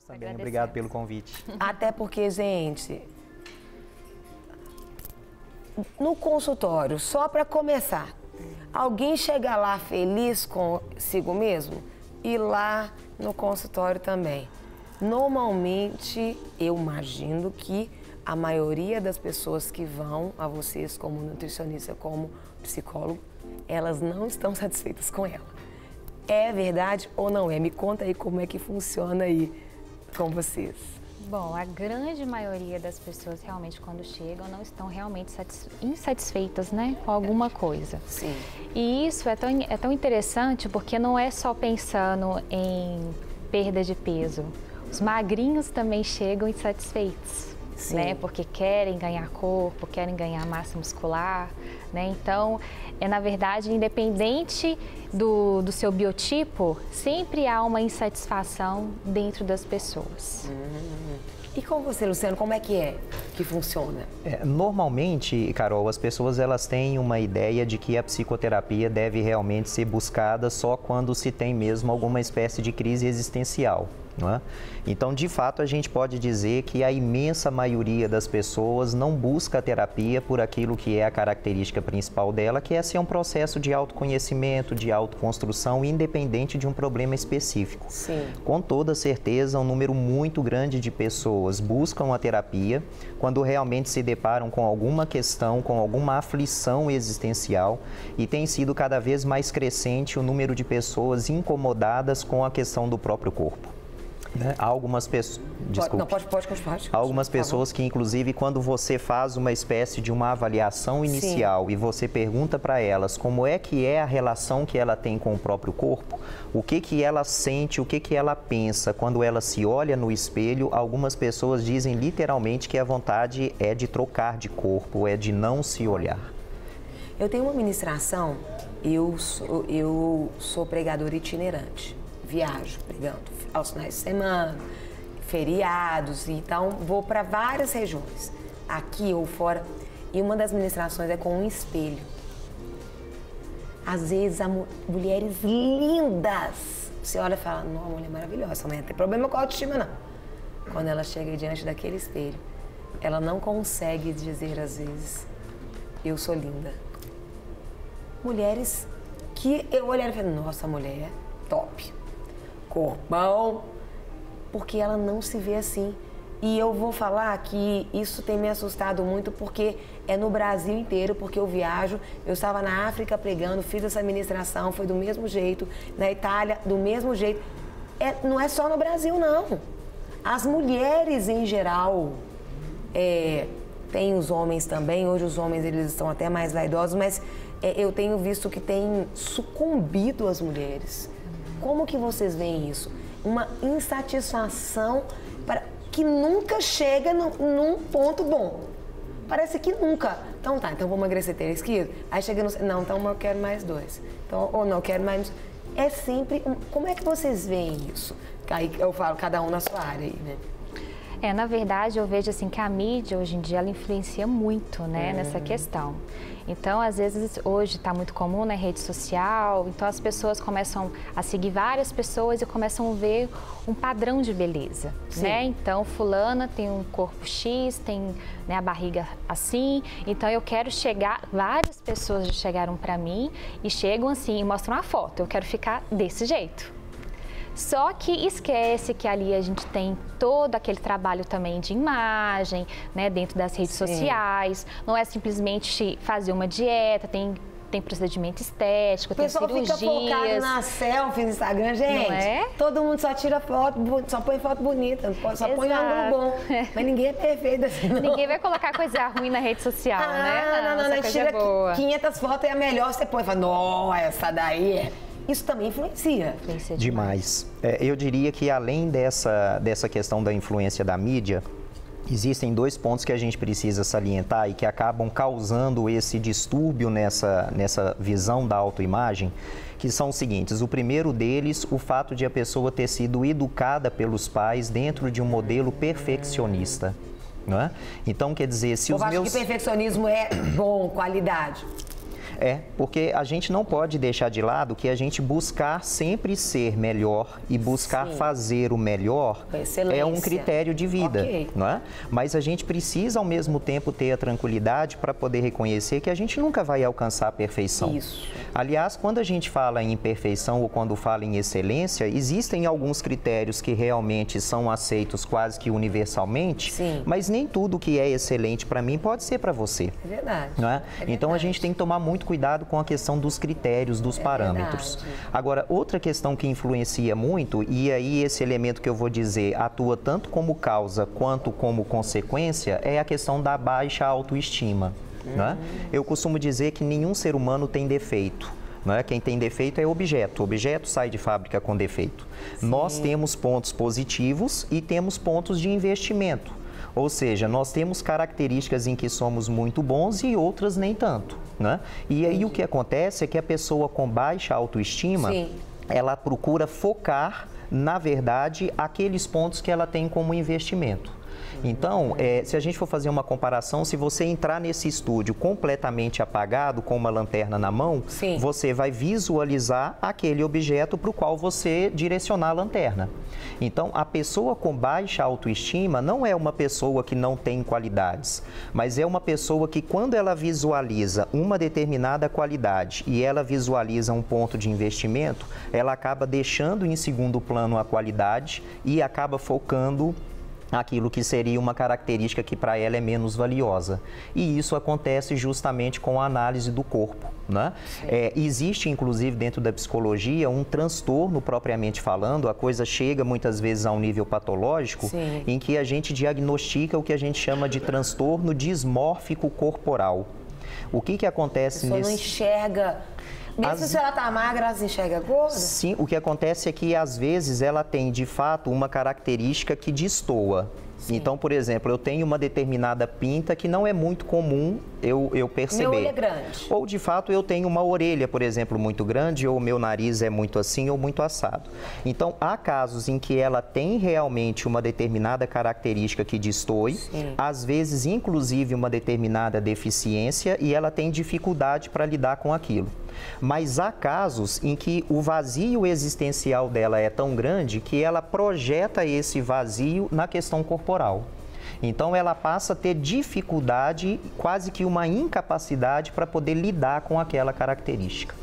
também. Obrigado pelo convite. Até porque, gente, no consultório, só para começar, alguém chega lá feliz consigo mesmo e lá no consultório também. Normalmente, eu imagino que a maioria das pessoas que vão a vocês como nutricionista, como psicólogo, elas não estão satisfeitas com ela. É verdade ou não é? Me conta aí como é que funciona aí com vocês. Bom, a grande maioria das pessoas realmente quando chegam não estão realmente insatisfeitas, né, com alguma coisa. Sim. E isso é tão interessante porque não é só pensando em perda de peso. Os magrinhos também chegam insatisfeitos. Sim. Né? Porque querem ganhar corpo, querem ganhar massa muscular, né? Então, na verdade, independente do seu biotipo, sempre há uma insatisfação dentro das pessoas. E com você, Luciano, como é que funciona? Normalmente, Carol, as pessoas elas têm uma ideia de que a psicoterapia deve realmente ser buscada só quando se tem mesmo alguma espécie de crise existencial. Não é? Então, de fato, a gente pode dizer que a imensa maioria das pessoas não busca a terapia por aquilo que é a característica principal dela, que é ser um processo de autoconhecimento, de autoconstrução, independente de um problema específico. Sim. Com toda certeza, um número muito grande de pessoas buscam a terapia quando realmente se deparam com alguma questão, com alguma aflição existencial, e tem sido cada vez mais crescente o número de pessoas incomodadas com a questão do próprio corpo. Né? Há algumas pessoas, pode continuar. Algumas pessoas que, inclusive, quando você faz uma espécie de uma avaliação inicial Sim. e você pergunta para elas como é que é a relação que ela tem com o próprio corpo, o que ela sente, o que ela pensa quando ela se olha no espelho, algumas pessoas dizem literalmente que a vontade é de trocar de corpo, é de não se olhar. Eu tenho uma ministração, eu sou pregadora itinerante, viajo pregando aos finais de semana, feriados, então vou para várias regiões, aqui ou fora, e uma das ministrações é com um espelho. Às vezes, mulheres lindas, você olha e fala, não, uma mulher maravilhosa, essa mulher não tem problema com a autoestima, não. Quando ela chega diante daquele espelho, ela não consegue dizer, às vezes, eu sou linda. Mulheres que eu olhar e falo, nossa, a mulher é top. Corpão, porque ela não se vê assim. E eu vou falar que isso tem me assustado muito porque é no Brasil inteiro, porque eu viajo, eu estava na África pregando, fiz essa ministração, foi do mesmo jeito, na Itália, do mesmo jeito. Não é só no Brasil, não. As mulheres em geral, tem os homens também, hoje os homens eles estão até mais vaidosos, mas eu tenho visto que tem sucumbido as mulheres. Como que vocês veem isso? Uma insatisfação que nunca chega num ponto bom. Parece que nunca. Então então vou emagrecer 3 quilos. Aí chega no... Não, então eu quero mais 2. Então, ou não, quero mais... É sempre... Como é que vocês veem isso? Aí eu falo, cada um na sua área aí, né? Na verdade, eu vejo assim que a mídia, hoje em dia, ela influencia muito, né, nessa questão. Então, às vezes, hoje está muito comum na rede social, então as pessoas começam a seguir várias pessoas e começam a ver um padrão de beleza, né? Então, fulana tem um corpo X, tem, né, a barriga assim, então eu quero chegar, várias pessoas já chegaram para mim e chegam assim e mostram uma foto, eu quero ficar desse jeito. Só que esquece que ali a gente tem todo aquele trabalho também de imagem, né, dentro das redes sociais. Não é simplesmente fazer uma dieta, tem procedimento estético, tem cirurgias. O pessoal fica focado na selfie no Instagram, gente. Não é? Todo mundo só tira foto, só põe foto bonita, só põe ângulo bom. Mas ninguém é perfeito assim, não. Ninguém vai colocar coisa ruim na rede social, né? Não, tira boa. 500 fotos e a melhor você põe. Fala, nossa, essa daí Isso também influencia. Demais. Eu diria que além dessa questão da influência da mídia, existem 2 pontos que a gente precisa salientar e que acabam causando esse distúrbio nessa visão da autoimagem, que são os seguintes. O primeiro deles, o fato de a pessoa ter sido educada pelos pais dentro de um modelo perfeccionista. Não é? Então, quer dizer, se os meus... Eu acho que perfeccionismo é bom, qualidade. Porque a gente não pode deixar de lado que a gente buscar sempre ser melhor e buscar fazer o melhor é um critério de vida, não é? Mas a gente precisa, ao mesmo tempo, ter a tranquilidade para poder reconhecer que a gente nunca vai alcançar a perfeição. Isso. Aliás, quando a gente fala em perfeição ou quando fala em excelência, existem alguns critérios que realmente são aceitos quase que universalmente, mas nem tudo que é excelente para mim pode ser para você. É verdade. Não é? Então a gente tem que tomar muito cuidado com a questão dos critérios, dos parâmetros. Verdade. Agora, outra questão que influencia muito, e aí esse elemento que eu vou dizer atua tanto como causa quanto como consequência, é a questão da baixa autoestima. Não é? Eu costumo dizer que nenhum ser humano tem defeito. Não é? Quem tem defeito é objeto. O objeto sai de fábrica com defeito. Nós temos pontos positivos e temos pontos de investimento. Ou seja, nós temos características em que somos muito bons e outras nem tanto, né? E aí o que acontece é que a pessoa com baixa autoestima, ela procura focar, na verdade, aqueles pontos que ela tem como investimento. Então, se a gente for fazer uma comparação, se você entrar nesse estúdio completamente apagado, com uma lanterna na mão, você vai visualizar aquele objeto para o qual você direcionar a lanterna. Então, a pessoa com baixa autoestima não é uma pessoa que não tem qualidades, mas é uma pessoa que, quando ela visualiza uma determinada qualidade e ela visualiza um ponto de investimento, ela acaba deixando em segundo plano a qualidade e acaba focando aquilo que seria uma característica que para ela é menos valiosa. E isso acontece justamente com a análise do corpo, né? Existe, inclusive, dentro da psicologia, um transtorno propriamente falando, a coisa chega muitas vezes a um nível patológico, em que a gente diagnostica o que a gente chama de transtorno dismórfico corporal. O que acontece nesse... A pessoa não enxerga... Mesmo se ela está magra, ela se enxerga gorda? Sim, o que acontece é que, às vezes, ela tem, de fato, uma característica que destoa. Então, por exemplo, eu tenho uma determinada pinta que não é muito comum eu perceber. Meu olho é grande. Ou, de fato, eu tenho uma orelha, por exemplo, muito grande, ou meu nariz é muito assim ou muito assado. Então, há casos em que ela tem realmente uma determinada característica que destoe, às vezes, inclusive, uma determinada deficiência, e ela tem dificuldade para lidar com aquilo. Mas há casos em que o vazio existencial dela é tão grande que ela projeta esse vazio na questão corporal. Então, ela passa a ter dificuldade, quase que uma incapacidade para poder lidar com aquela característica.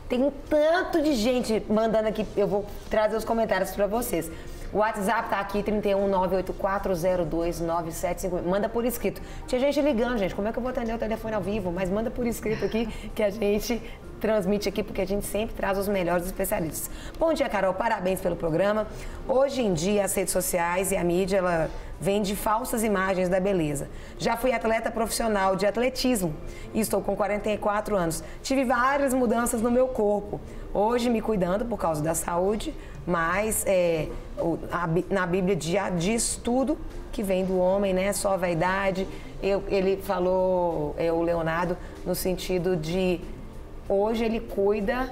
Tem um tanto de gente mandando aqui, eu vou trazer os comentários para vocês. O WhatsApp está aqui, 31984029750. Manda por escrito. Tinha gente ligando, gente. Como é que eu vou atender o telefone ao vivo? Mas manda por escrito aqui que a gente transmite aqui, porque a gente sempre traz os melhores especialistas. Bom dia, Carol. Parabéns pelo programa. Hoje em dia, as redes sociais e a mídia, ela vende falsas imagens da beleza. Já fui atleta profissional de atletismo e estou com 44 anos. Tive várias mudanças no meu corpo. Hoje, me cuidando por causa da saúde, mas na Bíblia diz tudo que vem do homem, né? Só a vaidade. Ele falou, o Leonardo, no sentido de hoje ele cuida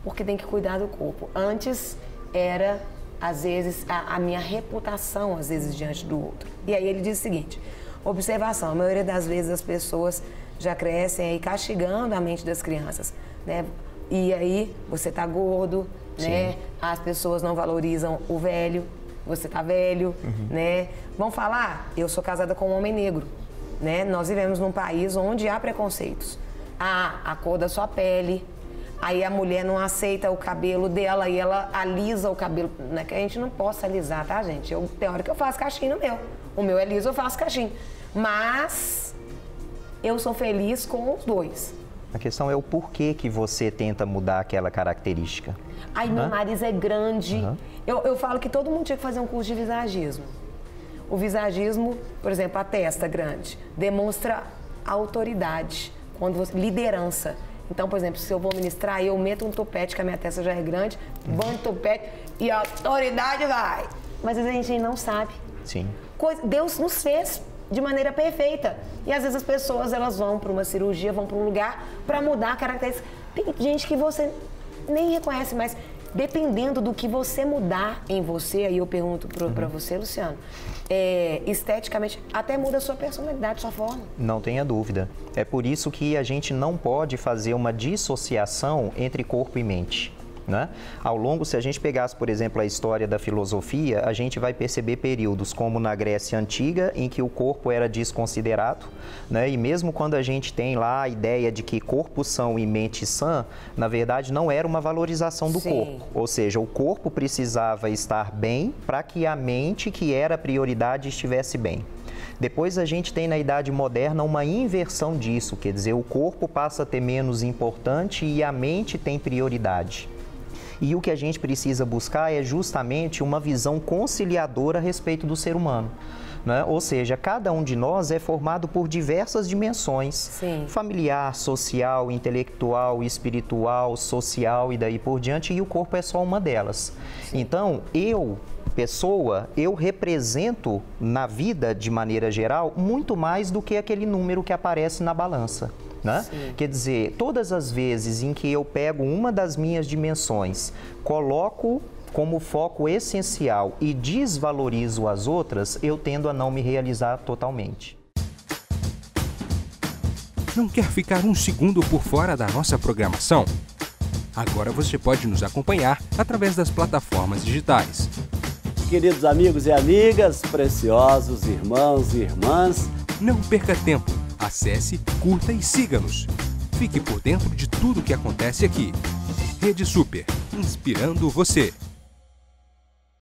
porque tem que cuidar do corpo. Antes era, às vezes, a minha reputação, às vezes, diante do outro. E aí ele diz o seguinte, observação, a maioria das vezes as pessoas já crescem aí castigando a mente das crianças, né? E aí você tá gordo, né? As pessoas não valorizam o velho, você tá velho, né? Vão falar, eu sou casada com um homem negro, né? Nós vivemos num país onde há preconceitos. A cor da sua pele, aí a mulher não aceita o cabelo dela e ela alisa o cabelo. Não é que a gente não possa alisar, tá, gente? Tem hora que eu faço cachinho no meu. O meu é liso, eu faço cachinho. Mas eu sou feliz com os dois. A questão é o porquê que você tenta mudar aquela característica. Ai, meu nariz é grande. Eu falo que todo mundo tinha que fazer um curso de visagismo. O visagismo, por exemplo, a testa grande, demonstra autoridade, liderança. Então, por exemplo, se eu vou ministrar, eu meto um topete, que a minha testa já é grande, banho topete e a autoridade vai. Mas às vezes a gente não sabe. Sim. Deus nos fez de maneira perfeita. E às vezes as pessoas, elas vão para uma cirurgia, vão para um lugar para mudar a característica. Tem gente que você nem reconhece, mas dependendo do que você mudar em você, aí eu pergunto para você, Luciano, esteticamente, até muda a sua personalidade, sua forma. Não tenha dúvida. É por isso que a gente não pode fazer uma dissociação entre corpo e mente. Né? Ao longo, se a gente pegasse, por exemplo, a história da filosofia, a gente vai perceber períodos como na Grécia Antiga, em que o corpo era desconsiderado, né? E mesmo quando a gente tem lá a ideia de que corpo são e mente sã, na verdade não era uma valorização do corpo. Ou seja, o corpo precisava estar bem para que a mente, que era a prioridade, estivesse bem. Depois a gente tem na Idade Moderna uma inversão disso, quer dizer, o corpo passa a ter menos importante e a mente tem prioridade. E o que a gente precisa buscar é justamente uma visão conciliadora a respeito do ser humano. Né? Ou seja, cada um de nós é formado por diversas dimensões. Sim. Familiar, social, intelectual, espiritual, social e daí por diante, e o corpo é só uma delas. Sim. Então, pessoa, eu represento na vida, de maneira geral, muito mais do que aquele número que aparece na balança. Né? Quer dizer, todas as vezes em que eu pego uma das minhas dimensões, coloco como foco essencial e desvalorizo as outras, eu tendo a não me realizar totalmente. Não quer ficar um segundo por fora da nossa programação? Agora você pode nos acompanhar através das plataformas digitais. Queridos amigos e amigas, preciosos irmãos e irmãs, não perca tempo. Acesse, curta e siga-nos. Fique por dentro de tudo o que acontece aqui. Rede Super, inspirando você.